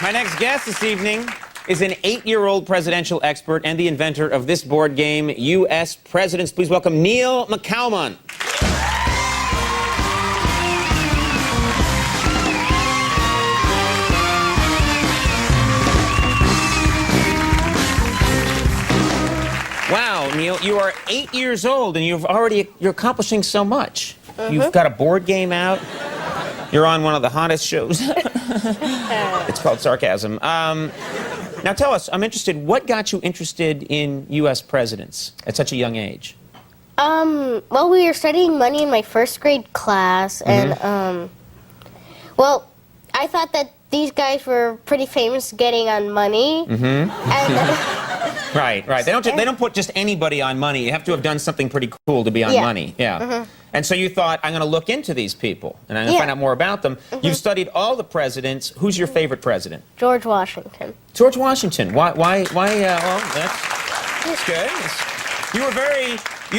My next guest this evening is an 8-year-old presidential expert and the inventor of this board game, U.S. Presidents. Please welcome Neil McCalmont. Wow, Neil, you are 8 years old and you're accomplishing so much. You've got a board game out. You're on one of the hottest shows. It's called sarcasm. Now tell us, I'm interested, what got you interested in U.S. presidents at such a young age? Well, we were studying money in my first grade class, and, well, I thought that these guys were pretty famous getting on money. And, Right. They don't put just anybody on money. You have to have done something pretty cool to be on money. Yeah. And so you thought, I'm going to look into these people, and I'm going to find out more about them. You've studied all the presidents. Who's your favorite president? George Washington. George Washington. Why, well, that's good. You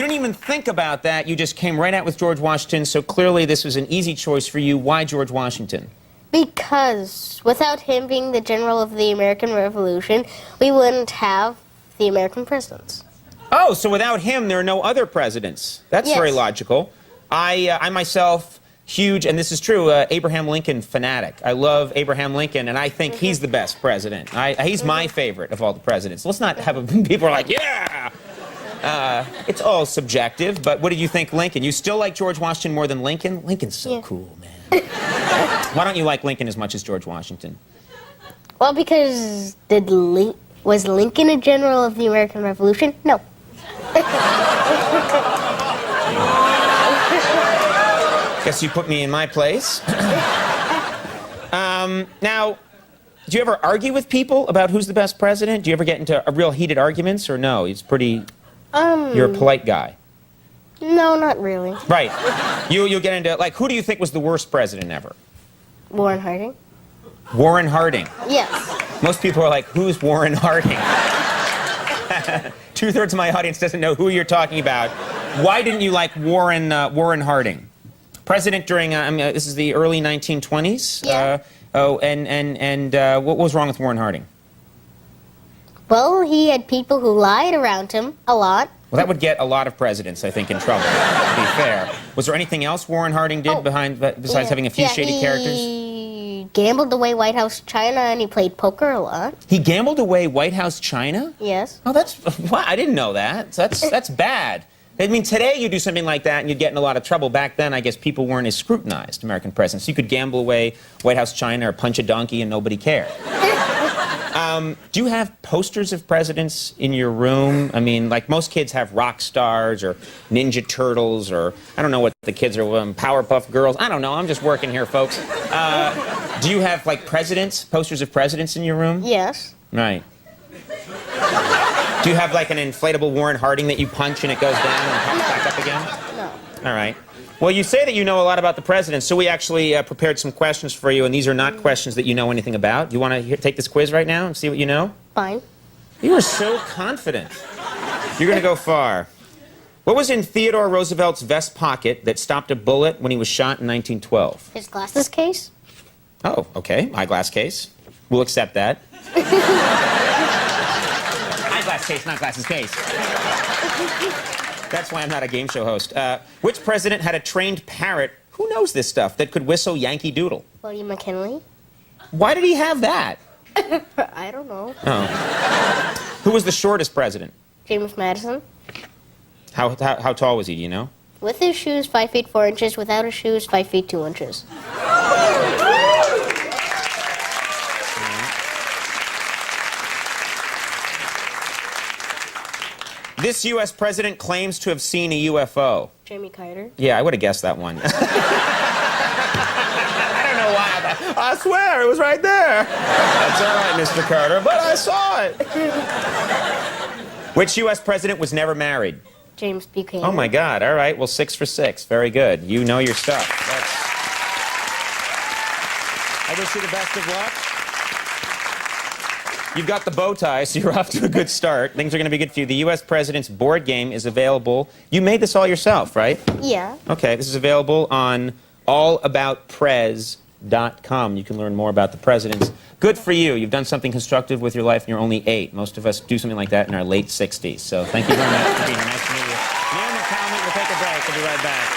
didn't even think about that. You just came right out with George Washington, so clearly this was an easy choice for you. Why George Washington? Because without him being the general of the American Revolution, we wouldn't have the American presidents. Oh, so without him, there are no other presidents. That's very logical. I myself, huge, and this is true, Abraham Lincoln fanatic. I love Abraham Lincoln, and I think he's the best president. He's my favorite of all the presidents. Let's not have people are like, yeah! It's all subjective, but what did you think Lincoln? You still like George Washington more than Lincoln? Lincoln's so cool, man. Why don't you like Lincoln as much as George Washington? Well, because was Lincoln a general of the American Revolution? No. Guess you put me in my place. Now, do you ever argue with people about who's the best president? Do you ever get into real heated arguments, or no? It's pretty... You're a polite guy. No, not really. Right. You'll get into, like, who do you think was the worst president ever? Warren Harding. Warren Harding? Yes. Most people are like, who's Warren Harding? 2/3 of my audience doesn't know who you're talking about. Why didn't you like Warren Harding? President during, this is the early 1920s? Yeah. What was wrong with Warren Harding? Well, he had people who lied around him a lot. Well, that would get a lot of presidents, I think, in trouble, to be fair. Was there anything else Warren Harding did besides having a few shady characters? He gambled away White House china, and he played poker a lot. He gambled away White House china? Yes. Oh, wow, I didn't know that. That's bad. I mean, today you do something like that and you'd get in a lot of trouble. Back then, I guess people weren't as scrutinized, American presidents. You could gamble away White House china or punch a donkey and nobody cared. Do you have posters of presidents in your room? I mean, like most kids have rock stars or Ninja Turtles or, I don't know what the kids are, Powerpuff Girls. I don't know, I'm just working here, folks. Do you have, like, posters of presidents in your room? Yes. Right. Do you have, like, an inflatable Warren Harding that you punch and it goes down and pops back up again? No. All right. Well, you say that you know a lot about the president, so we actually prepared some questions for you, and these are not questions that you know anything about. You want to take this quiz right now and see what you know? Fine. You are so confident. You're going to go far. What was in Theodore Roosevelt's vest pocket that stopped a bullet when he was shot in 1912? His glasses case? Oh, okay. Eyeglass case. We'll accept that. Eyeglass case, not glasses case. That's why I'm not a game show host. Which president had a trained parrot, who knows this stuff, that could whistle Yankee Doodle? William McKinley? Why did he have that? I don't know. Oh. Who was the shortest president? James Madison? How tall was he, do you know? With his shoes, 5 feet 4 inches. Without his shoes, 5 feet 2 inches. This U.S. president claims to have seen a UFO. Jimmy Carter? Yeah, I would have guessed that one. I don't know why. I swear, it was right there. That's all right, Mr. Carter, but I saw it. Which U.S. president was never married? James Buchanan. Oh, my God. All right. Well, 6 for 6. Very good. You know your stuff. I wish you the best of luck. You've got the bow tie, so you're off to a good start. Things are going to be good for you. The U.S. President's board game is available. You made this all yourself, right? Yeah. Okay. This is available on allaboutprez.com. McCalmont.com. You can learn more about the presidents. Good for you. You've done something constructive with your life and you're only 8. Most of us do something like that in our late 60s. So thank you very much for being here. Nice to meet you. Neil McCalmont, we'll take a break. We'll be right back.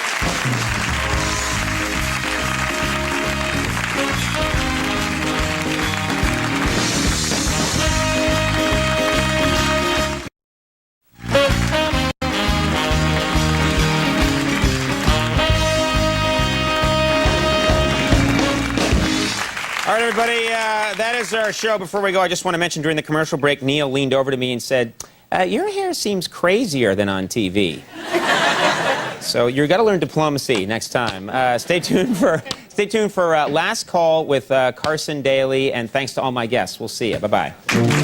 All right, everybody, that is our show. Before we go, I just want to mention during the commercial break, Neil leaned over to me and said, your hair seems crazier than on TV. So you've got to learn diplomacy next time. Stay tuned for Last Call with Carson Daly, and thanks to all my guests. We'll see you. Bye-bye.